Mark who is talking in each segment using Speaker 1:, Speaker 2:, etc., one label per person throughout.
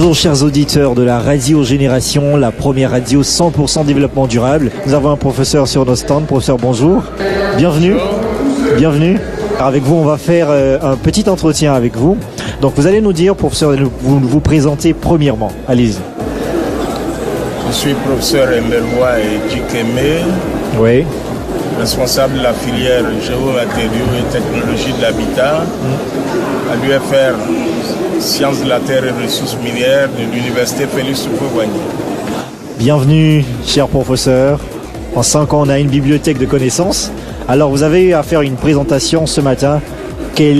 Speaker 1: Bonjour chers auditeurs de la Radio Génération, la première radio 100% développement durable. Nous avons un professeur sur nos stands. Professeur, bonjour. Bienvenue. Bienvenue. Alors avec vous, on va faire un petit entretien avec vous. Donc vous allez nous dire, professeur, vous présenter premièrement. Allez-y.
Speaker 2: Je suis professeur Emelois Djikeme.
Speaker 1: Oui.
Speaker 2: Responsable de la filière géomatériaux et technologie de l'habitat à l'UFR Sciences de la Terre et Ressources minières de l'Université Félix Houphouët-Boigny.
Speaker 1: Bienvenue, cher professeur. En 5 ans, on a une bibliothèque de connaissances. Alors, vous avez eu à faire une présentation ce matin. Quelle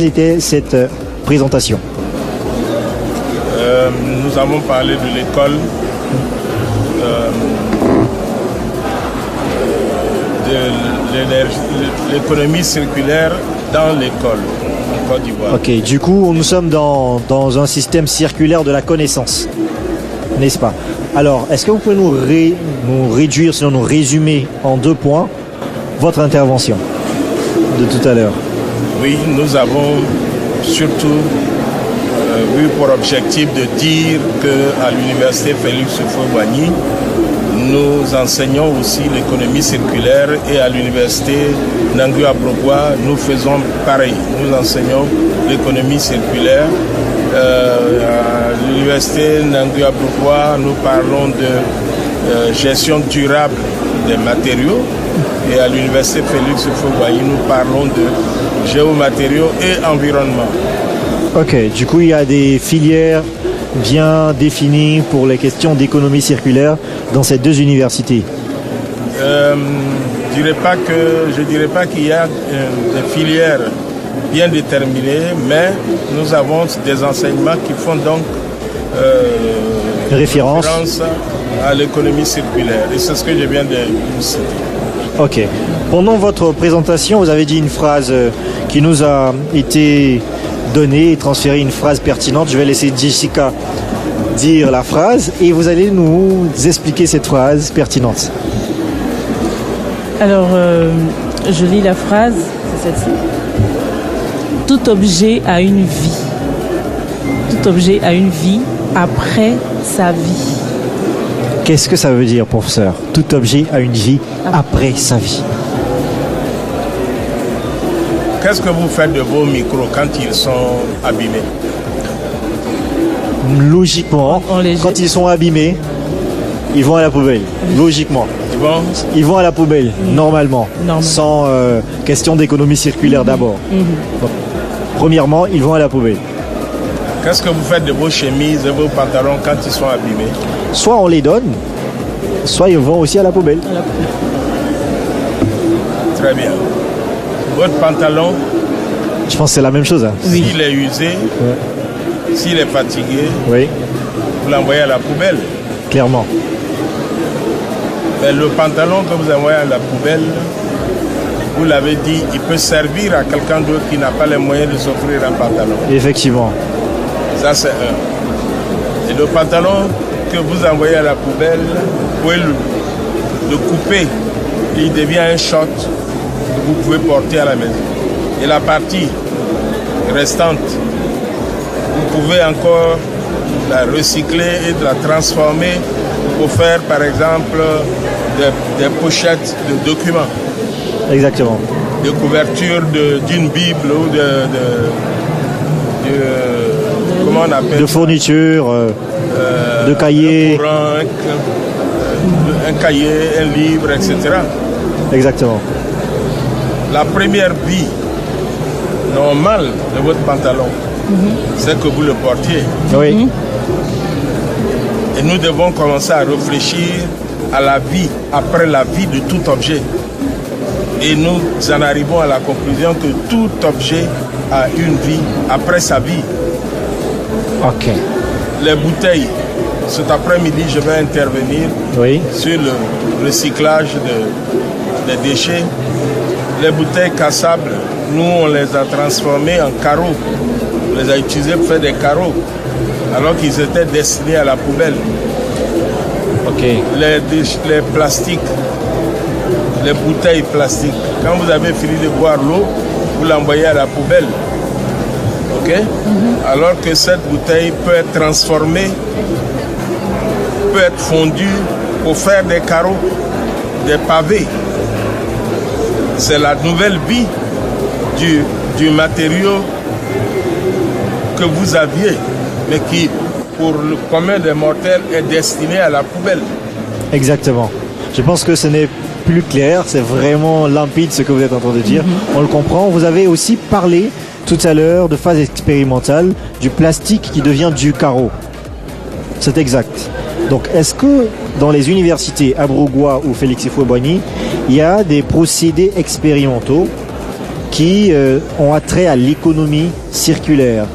Speaker 1: était cette présentation?
Speaker 2: Nous avons parlé de l'école, de l'économie circulaire dans l'école en Côte d'Ivoire.
Speaker 1: Ok, du coup, nous sommes dans un système circulaire de la connaissance, n'est-ce pas? Alors, est-ce que vous pouvez nous réduire, sinon nous résumer en 2 points, votre intervention de tout à l'heure?
Speaker 2: Oui, nous avons surtout eu pour objectif de dire qu'à l'Université Félix Houphouët-Boigny, nous enseignons aussi l'économie circulaire et à l'université Nangui Abrogwa, nous faisons pareil. Nous enseignons l'économie circulaire. À l'université Nangui Abrogwa, nous parlons de gestion durable des matériaux. Et à l'université Félix Houphouët-Boigny, nous parlons de géomatériaux et environnement.
Speaker 1: Ok, du coup, il y a des filières bien définies pour les questions d'économie circulaire dans ces 2 universités.
Speaker 2: Je dirais pas qu'il y a des filières bien déterminées, mais nous avons des enseignements qui font donc référence à l'économie circulaire. Et c'est ce que je viens de vous citer.
Speaker 1: Ok. Pendant votre présentation, vous avez dit une phrase qui nous a été donnée et transférée, une phrase pertinente. Je vais laisser Jessica dire la phrase et vous allez nous expliquer cette phrase pertinente.
Speaker 3: Alors, je lis la phrase, c'est celle-ci. Tout objet a une vie. Tout objet a une vie après sa vie.
Speaker 1: Qu'est-ce que ça veut dire, professeur? Tout objet a une vie après sa vie.
Speaker 2: Qu'est-ce que vous faites de vos micros quand ils sont abîmés?
Speaker 1: Logiquement, quand ils sont abîmés, ils vont à la poubelle. Logiquement. Ils vont à la poubelle, normalement. Sans question d'économie circulaire d'abord. Donc, premièrement, ils vont à la poubelle.
Speaker 2: Qu'est-ce que vous faites de vos chemises et vos pantalons quand ils sont abîmés?
Speaker 1: Soit on les donne, soit ils vont aussi à la poubelle.
Speaker 2: Très bien. Votre pantalon,
Speaker 1: je pense que c'est la même chose. Hein.
Speaker 2: Oui. S'il est usé, s'il est fatigué,
Speaker 1: oui,
Speaker 2: vous l'envoyez à la poubelle.
Speaker 1: Clairement.
Speaker 2: Mais le pantalon que vous envoyez à la poubelle, vous l'avez dit, il peut servir à quelqu'un d'autre qui n'a pas les moyens de s'offrir un pantalon.
Speaker 1: Effectivement.
Speaker 2: Ça, c'est un. Et le pantalon que vous envoyez à la poubelle, vous pouvez le couper et il devient un short que vous pouvez porter à la maison. Et la partie restante, vous pouvez encore la recycler et de la transformer pour faire, par exemple, des pochettes de documents.
Speaker 1: Exactement.
Speaker 2: De couverture d'une Bible ou comment on appelle
Speaker 1: de fourniture, de cahiers.
Speaker 2: Un cahier, un livre, etc.
Speaker 1: Exactement.
Speaker 2: La première vie normale de votre pantalon, c'est que vous le portiez.
Speaker 1: Oui.
Speaker 2: Et nous devons commencer à réfléchir à la vie, après la vie de tout objet. Et nous en arrivons à la conclusion que tout objet a une vie après sa vie.
Speaker 1: Ok.
Speaker 2: Les bouteilles, cet après-midi, je vais intervenir sur le recyclage des déchets. Les bouteilles cassables, nous, on les a transformées en carreaux. On les a utilisées pour faire des carreaux, alors qu'ils étaient destinés à la poubelle.
Speaker 1: Okay.
Speaker 2: Les plastiques, les bouteilles plastiques, quand vous avez fini de boire l'eau, vous l'envoyez à la poubelle. Ok? Alors que cette bouteille peut être transformée, peut être fondue pour faire des carreaux, des pavés. C'est la nouvelle vie du matériau que vous aviez, mais qui, pour le commun des mortels, est destiné à la poubelle.
Speaker 1: Exactement. Je pense que ce n'est plus clair, c'est vraiment limpide ce que vous êtes en train de dire. On le comprend. Vous avez aussi parlé tout à l'heure de phase expérimentale du plastique qui devient du carreau. C'est exact. Donc est-ce que dans les universités à Brougois ou Félix Houphouët-Boigny, il y a des procédés expérimentaux qui ont attrait à l'économie circulaire?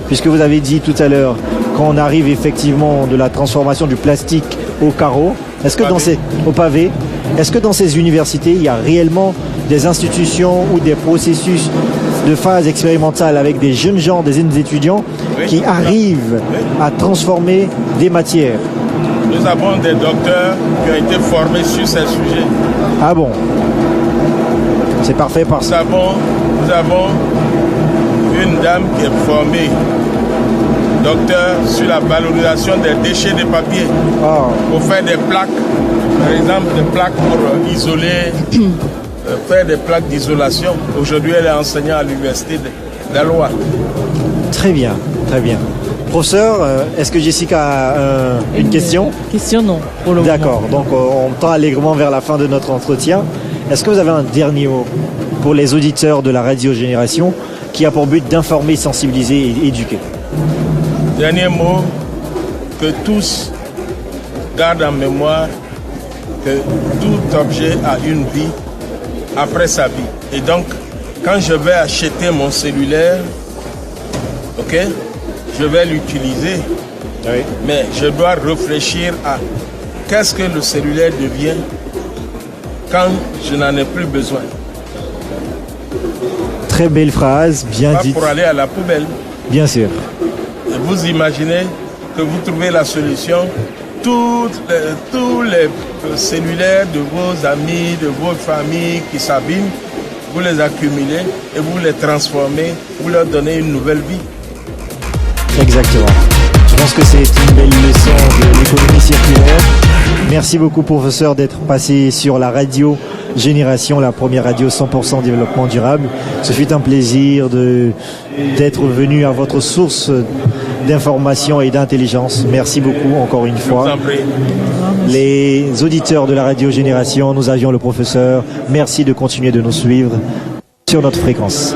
Speaker 1: Puisque vous avez dit tout à l'heure, quand on arrive effectivement de la transformation du plastique au carreau, est-ce que au pavé, est-ce que dans ces universités, il y a réellement des institutions ou des processus de phase expérimentale avec des jeunes gens, des étudiants qui arrivent à transformer des matières?
Speaker 2: Nous avons des docteurs qui ont été formés sur ces sujets.
Speaker 1: Ah bon? C'est parfait parce que...
Speaker 2: Nous avons une dame qui est formée, docteur sur la valorisation des déchets de papier, pour faire des plaques, par exemple des plaques pour isoler, faire des plaques d'isolation. Aujourd'hui, elle est enseignante à l'université d'Alois.
Speaker 1: Très bien, très bien. Professeur, est-ce que Jessica a une question?
Speaker 3: Question non, pour le moment.
Speaker 1: D'accord, donc on tend allègrement vers la fin de notre entretien. Est-ce que vous avez un dernier mot pour les auditeurs de la Radio Génération qui a pour but d'informer, sensibiliser et éduquer?
Speaker 2: Dernier mot, que tous gardent en mémoire que tout objet a une vie après sa vie. Et donc, quand je vais acheter mon cellulaire, ok, je vais l'utiliser,
Speaker 1: Oui.
Speaker 2: mais je dois réfléchir à qu'est-ce que le cellulaire devient quand je n'en ai plus besoin.
Speaker 1: Très belle phrase, bien
Speaker 2: Pas
Speaker 1: dite.
Speaker 2: pour aller à la poubelle.
Speaker 1: Bien sûr.
Speaker 2: Et vous imaginez que vous trouvez la solution, tous les cellulaires de vos amis, de vos familles qui s'abîment, vous les accumulez et vous les transformez, vous leur donnez une nouvelle vie.
Speaker 1: Exactement. Je pense que c'est une belle leçon de l'économie circulaire. Merci beaucoup, professeur, d'être passé sur la radio Génération, la première radio 100% développement durable. Ce fut un plaisir d'être venu à votre source d'information et d'intelligence. Merci beaucoup encore une fois.
Speaker 2: Je vous en prie.
Speaker 1: Les auditeurs de la radio Génération, nous avions le professeur. Merci de continuer de nous suivre sur notre fréquence.